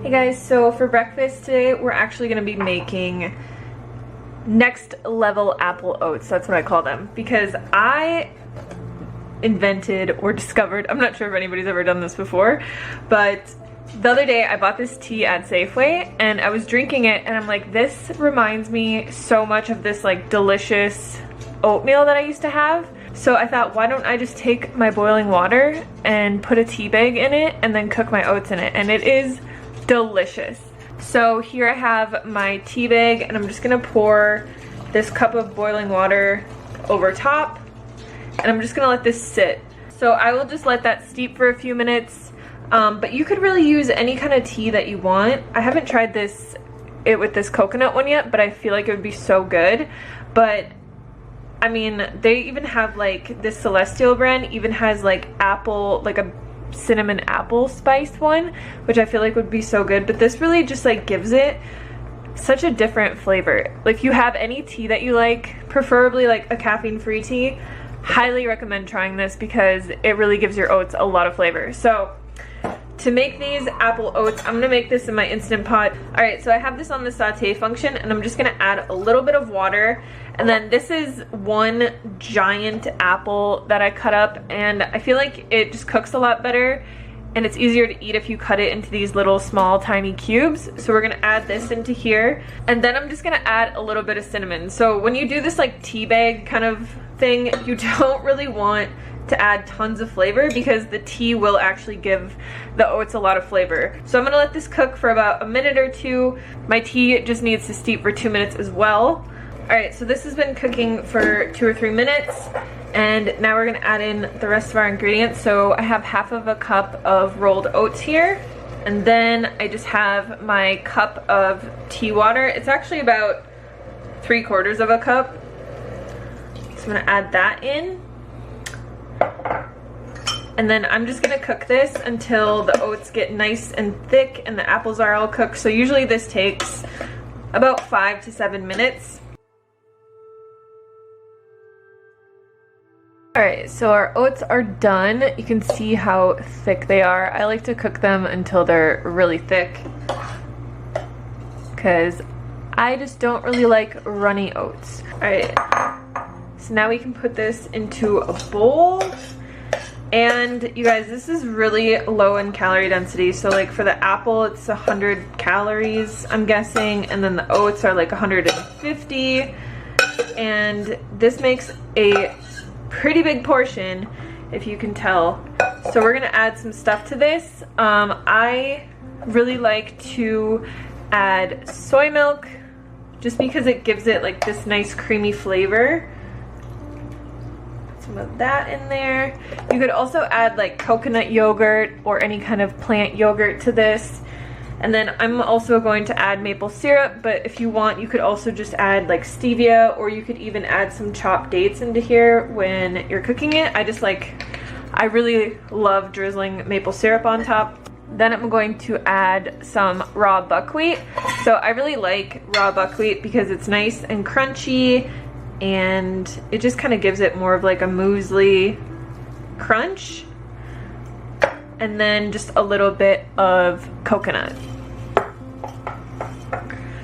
Hey guys, so for breakfast today we're actually going to be making next level apple oats. That's what I call them because I invented or discovered, I'm not sure if anybody's ever done this before, but the other day I bought this tea at Safeway and I was drinking it and I'm like, this reminds me so much of this like delicious oatmeal that I used to have. So I thought, why don't I just take my boiling water and put a tea bag in it and then cook my oats in it, and it is delicious. So here I have my tea bag and I'm just gonna pour this cup of boiling water over top and I'm just gonna let this sit. So I will just let that steep for a few minutes, but you could really use any kind of tea that you want. I haven't tried it with this coconut one yet, but I feel like it would be so good. But I mean, they even have like this Celestial brand even has like apple, like a cinnamon apple spiced one, which I feel like would be so good. But this really just like gives it such a different flavor. Like if you have any tea that you like, preferably like a caffeine-free tea, highly recommend trying this because it really gives your oats a lot of flavor. So to make these apple oats, I'm gonna make this in my Instant Pot. All right, so I have this on the saute function and I'm just gonna add a little bit of water. And then this is one giant apple that I cut up, and I feel like it just cooks a lot better and it's easier to eat if you cut it into these little small tiny cubes. So we're gonna add this into here, and then I'm just gonna add a little bit of cinnamon. So when you do this like tea bag kind of thing, you don't really want to add tons of flavor because the tea will actually give the oats a lot of flavor. So I'm gonna let this cook for about a minute or two. My tea just needs to steep for 2 minutes as well. All right, so this has been cooking for 2 or 3 minutes, and now we're gonna add in the rest of our ingredients. So I have half of a cup of rolled oats here, and then I just have my cup of tea water. It's actually about 3/4 of a cup. So I'm gonna add that in. And then I'm just gonna cook this until the oats get nice and thick and the apples are all cooked. So usually this takes about 5 to 7 minutes. Alright, so our oats are done. You can see how thick they are. I like to cook them until they're really thick because I just don't really like runny oats. Alright, so now we can put this into a bowl. And you guys, this is really low in calorie density. So like for the apple, it's 100 calories, I'm guessing. And then the oats are like 150. And this makes a pretty big portion, if you can tell. So we're gonna add some stuff to this. I really like to add soy milk just because it gives it like this nice creamy flavor. Some of that in there. You could also add like coconut yogurt or any kind of plant yogurt to this. And then I'm also going to add maple syrup, but if you want, you could also just add like stevia, or you could even add some chopped dates into here when you're cooking it. I really love drizzling maple syrup on top. Then I'm going to add some raw buckwheat. So I really like raw buckwheat because it's nice and crunchy, and it just kind of gives it more of like a muesli crunch. And then just a little bit of coconut.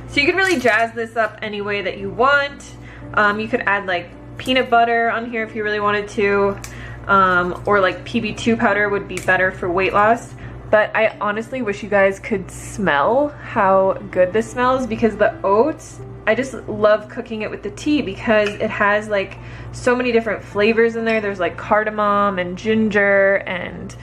So you can really jazz this up any way that you want. You could add like peanut butter on here if you really wanted to, or like PB2 powder would be better for weight loss. But I honestly wish you guys could smell how good this smells, because the oats, I just love cooking it with the tea because it has like so many different flavors in there. There's like cardamom and ginger and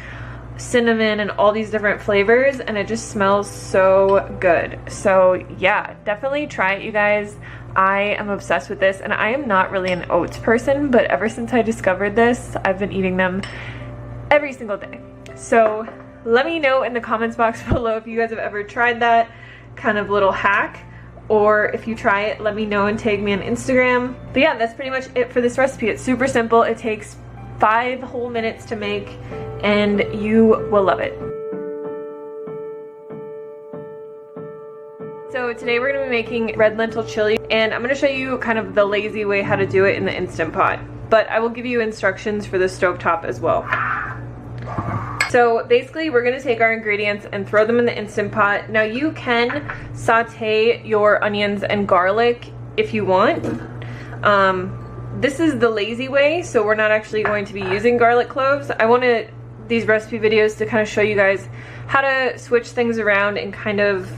cinnamon and all these different flavors, and it just smells so good. So yeah, definitely try it, you guys. I am obsessed with this, and I am not really an oats person, but ever since I discovered this, I've been eating them every single day. So let me know in the comments box below if you guys have ever tried that kind of little hack, or if you try it, let me know and tag me on Instagram. But yeah, that's pretty much it for this recipe. It's super simple. It takes 5 whole minutes to make, and you will love it. So today we're going to be making red lentil chili, and I'm going to show you kind of the lazy way how to do it in the Instant Pot. But I will give you instructions for the stovetop as well. So basically we're gonna take our ingredients and throw them in the Instant Pot. Now you can saute your onions and garlic if you want. This is the lazy way, so we're not actually going to be using garlic cloves. I wanted these recipe videos to kind of show you guys how to switch things around and kind of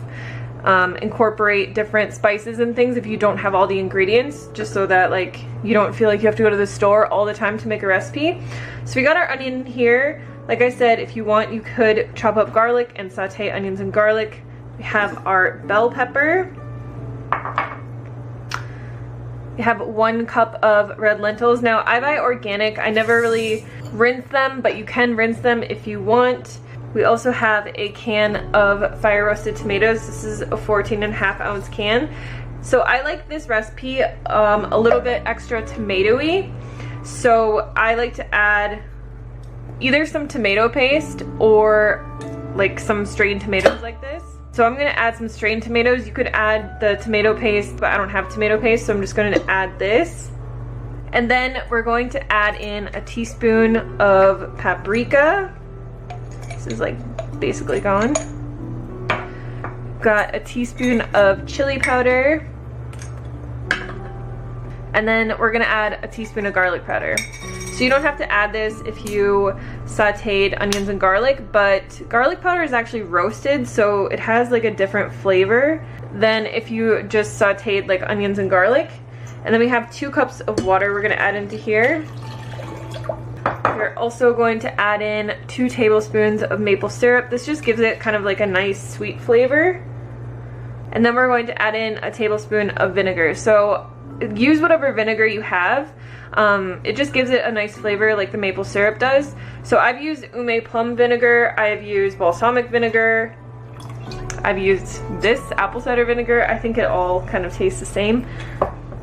incorporate different spices and things if you don't have all the ingredients, just so that like you don't feel like you have to go to the store all the time to make a recipe. So we got our onion here. Like I said, if you want, you could chop up garlic and saute onions and garlic. We have our bell pepper. We have 1 cup of red lentils. Now I buy organic. I never really rinse them, but you can rinse them if you want. We also have a can of fire roasted tomatoes. This is a 14.5 ounce can. So I like this recipe a little bit extra tomatoey. So I like to add either some tomato paste or like some strained tomatoes like this. So I'm gonna add some strained tomatoes. You could add the tomato paste, but I don't have tomato paste, so I'm just gonna add this. And then we're going to add in a teaspoon of paprika. This is like basically gone. Got a teaspoon of chili powder. And then we're gonna add a teaspoon of garlic powder. So you don't have to add this if you sauteed onions and garlic, but garlic powder is actually roasted, so it has like a different flavor than if you just sauteed like onions and garlic. And then we have 2 cups of water we're gonna add into here. We're also going to add in 2 tablespoons of maple syrup. This just gives it kind of like a nice sweet flavor. And then we're going to add in a tablespoon of vinegar. So use whatever vinegar you have. It just gives it a nice flavor like the maple syrup does. So I've used Ume plum vinegar, I've used balsamic vinegar, I've used this apple cider vinegar. I think it all kind of tastes the same.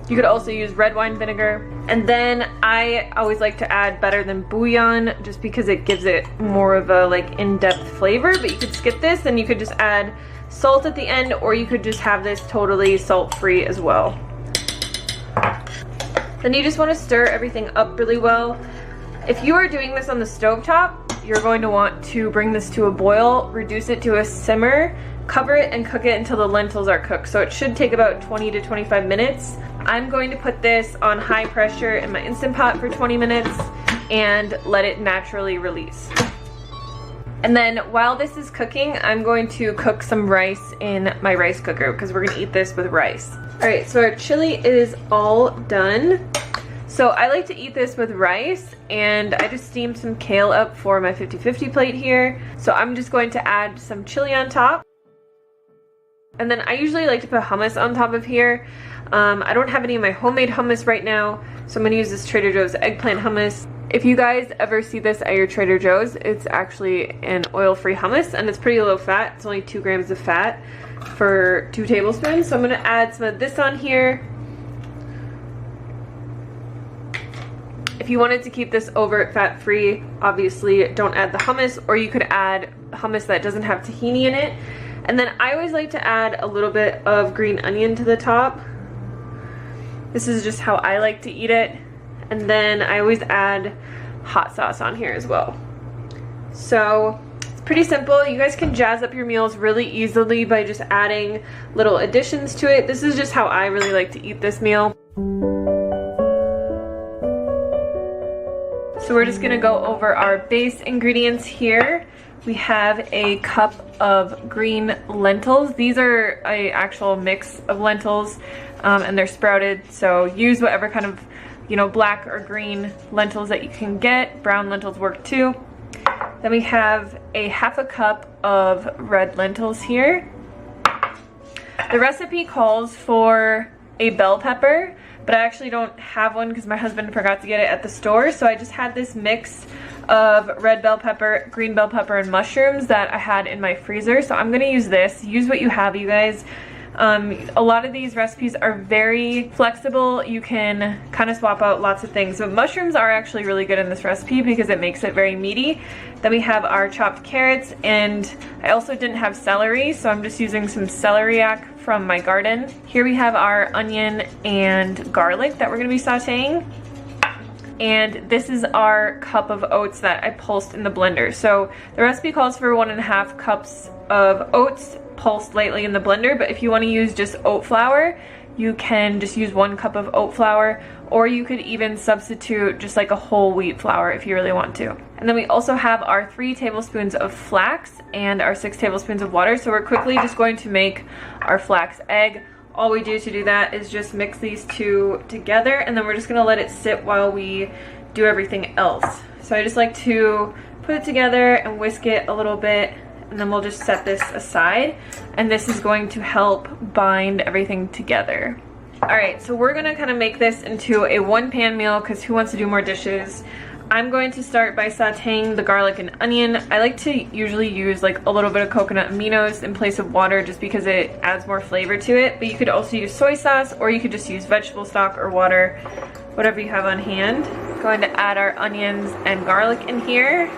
You could also use red wine vinegar. And then I always like to add better than bouillon just because it gives it more of a like in-depth flavor, but you could skip this and you could just add salt at the end, or you could just have this totally salt-free as well. Then you just want to stir everything up really well. If you are doing this on the stovetop, you're going to want to bring this to a boil, reduce it to a simmer, cover it and cook it until the lentils are cooked. So it should take about 20 to 25 minutes. I'm going to put this on high pressure in my Instant Pot for 20 minutes and let it naturally release. And then while this is cooking, I'm going to cook some rice in my rice cooker because we're gonna eat this with rice. All right, so our chili is all done. So I like to eat this with rice, and I just steamed some kale up for my 50-50 plate here. So I'm just going to add some chili on top. And then I usually like to put hummus on top of here. I don't have any of my homemade hummus right now, so I'm gonna use this Trader Joe's eggplant hummus. If you guys ever see this at your Trader Joe's, it's actually an oil-free hummus, and it's pretty low fat. It's only 2 grams of fat for 2 tablespoons. So I'm gonna add some of this on here. If you wanted to keep this overt fat-free, obviously don't add the hummus, or you could add hummus that doesn't have tahini in it. And then I always like to add a little bit of green onion to the top. This is just how I like to eat it. And then I always add hot sauce on here as well. So it's pretty simple. You guys can jazz up your meals really easily by just adding little additions to it. This is just how I really like to eat this meal. So we're just gonna go over our base ingredients here. We have a cup of green lentils. These are an actual mix of lentils, and they're sprouted. So use whatever kind of, you know, black or green lentils that you can get. Brown lentils work too. Then we have a half a cup of red lentils here. The recipe calls for a bell pepper, but I actually don't have one because my husband forgot to get it at the store. So I just had this mix of red bell pepper, green bell pepper, and mushrooms that I had in my freezer. So I'm gonna use this. Use what you have, you guys. A lot of these recipes are very flexible. You can kind of swap out lots of things. But mushrooms are actually really good in this recipe because it makes it very meaty. Then we have our chopped carrots, and I also didn't have celery, so I'm just using some celeriac from my garden. Here we have our onion and garlic that we're gonna be sauteing. and this is our cup of oats that I pulsed in the blender. So the recipe calls for 1.5 cups of oats pulsed lightly in the blender, but if you want to use just oat flour, you can just use 1 cup of oat flour, or you could even substitute just like a whole wheat flour if you really want to. And then we also have our 3 tablespoons of flax and our 6 tablespoons of water. So we're quickly just going to make our flax egg. All we do to do that is just mix these two together, and then we're just gonna let it sit while we do everything else. So I just like to put it together and whisk it a little bit, and then we'll just set this aside, and this is going to help bind everything together. Alright, so we're gonna kind of make this into a 1-pan meal because who wants to do more dishes? I'm going to start by sauteing the garlic and onion. I like to usually use like a little bit of coconut aminos in place of water just because it adds more flavor to it, but you could also use soy sauce, or you could just use vegetable stock or water, whatever you have on hand. Going to add our onions and garlic in here.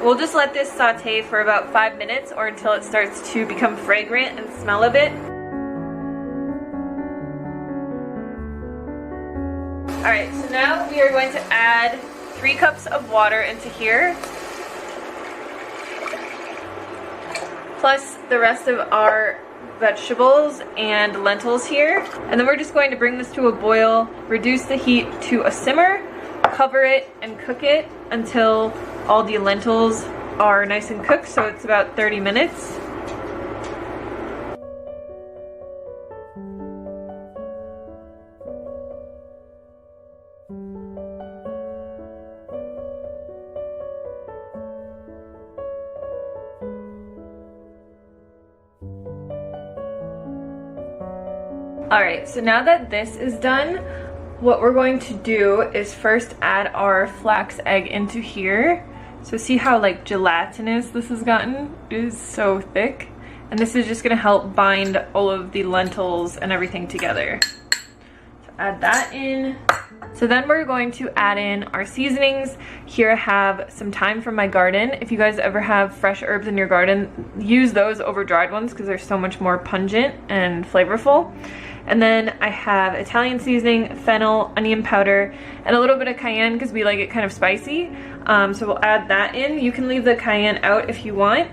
We'll just let this saute for about 5 minutes or until it starts to become fragrant and smell a bit. Alright, so now we are going to add 3 cups of water into here, plus the rest of our vegetables and lentils here. And then we're just going to bring this to a boil, reduce the heat to a simmer, cover it, and cook it until all the lentils are nice and cooked, so it's about 30 minutes. Alright, so now that this is done, what we're going to do is first add our flax egg into here. So see how like gelatinous this has gotten? It is so thick. And this is just gonna help bind all of the lentils and everything together. So add that in. So then we're going to add in our seasonings. Here I have some thyme from my garden. If you guys ever have fresh herbs in your garden, use those over dried ones because they're so much more pungent and flavorful. And then I have Italian seasoning, fennel, onion powder, and a little bit of cayenne because we like it kind of spicy. So we'll add that in. You can leave the cayenne out if you want.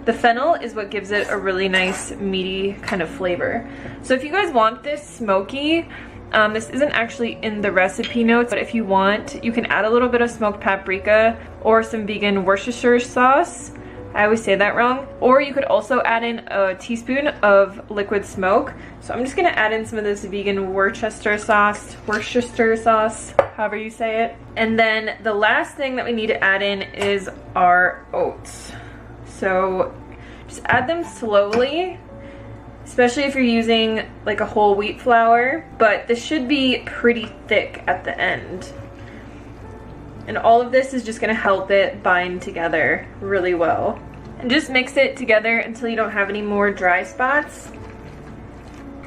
The fennel is what gives it a really nice meaty kind of flavor. So if you guys want this smoky, this isn't actually in the recipe notes, but if you want, you can add a little bit of smoked paprika or some vegan Worcestershire sauce. I always say that wrong. Or you could also add in a teaspoon of liquid smoke. So I'm just gonna add in some of this vegan Worcestershire sauce, however you say it. And then the last thing that we need to add in is our oats. So just add them slowly, especially if you're using like a whole wheat flour, but this should be pretty thick at the end. And all of this is just gonna help it bind together really well. And just mix it together until you don't have any more dry spots.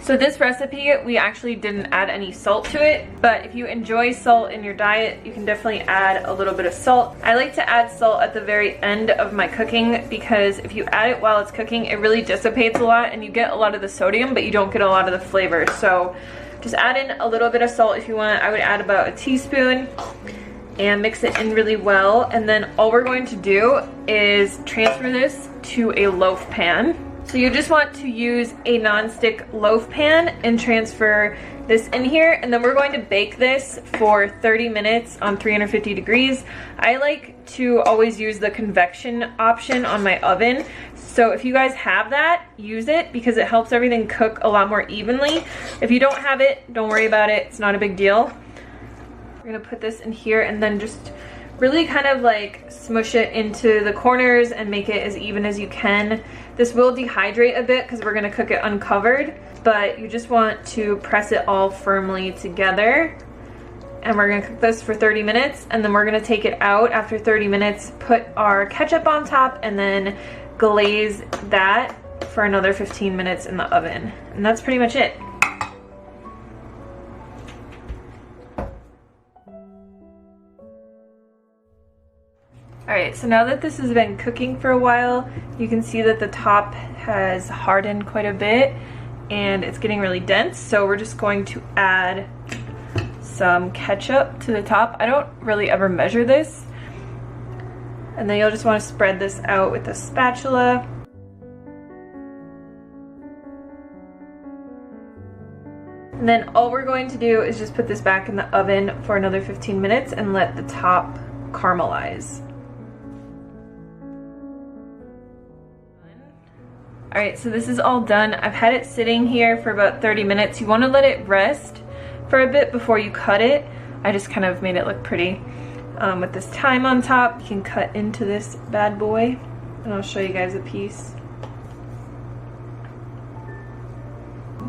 So this recipe, we actually didn't add any salt to it, but if you enjoy salt in your diet, you can definitely add a little bit of salt. I like to add salt at the very end of my cooking because if you add it while it's cooking, it really dissipates a lot and you get a lot of the sodium, but you don't get a lot of the flavor. So just add in a little bit of salt if you want. I would add about a teaspoon and mix it in really well. And then all we're going to do is transfer this to a loaf pan. So you just want to use a non-stick loaf pan and transfer this in here, and then we're going to bake this for 30 minutes on 350 degrees. I like to always use the convection option on my oven. So if you guys have that, use it because it helps everything cook a lot more evenly. If you don't have it, don't worry about it. It's not a big deal. We're gonna put this in here and then just really kind of like smush it into the corners and make it as even as you can. This will dehydrate a bit because we're gonna cook it uncovered, but you just want to press it all firmly together. And we're gonna cook this for 30 minutes and then we're gonna take it out after 30 minutes, put our ketchup on top, and then glaze that for another 15 minutes in the oven. And that's pretty much it. Alright, so now that this has been cooking for a while, you can see that the top has hardened quite a bit and it's getting really dense. So we're just going to add some ketchup to the top. I don't really ever measure this. And then you'll just want to spread this out with a spatula. And then all we're going to do is just put this back in the oven for another 15 minutes and let the top caramelize. Alright, so this is all done. I've had it sitting here for about 30 minutes. You want to let it rest for a bit before you cut it. I just kind of made it look pretty. With this thyme on top, you can cut into this bad boy. And I'll show you guys a piece.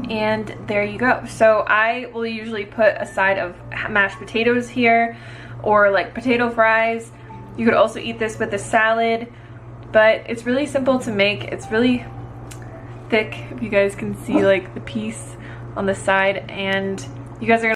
And there you go. So I will usually put a side of mashed potatoes here, or like potato fries. You could also eat this with a salad, but it's really simple to make. It's really thick, if you guys can see like the piece on the side, and you guys are gonna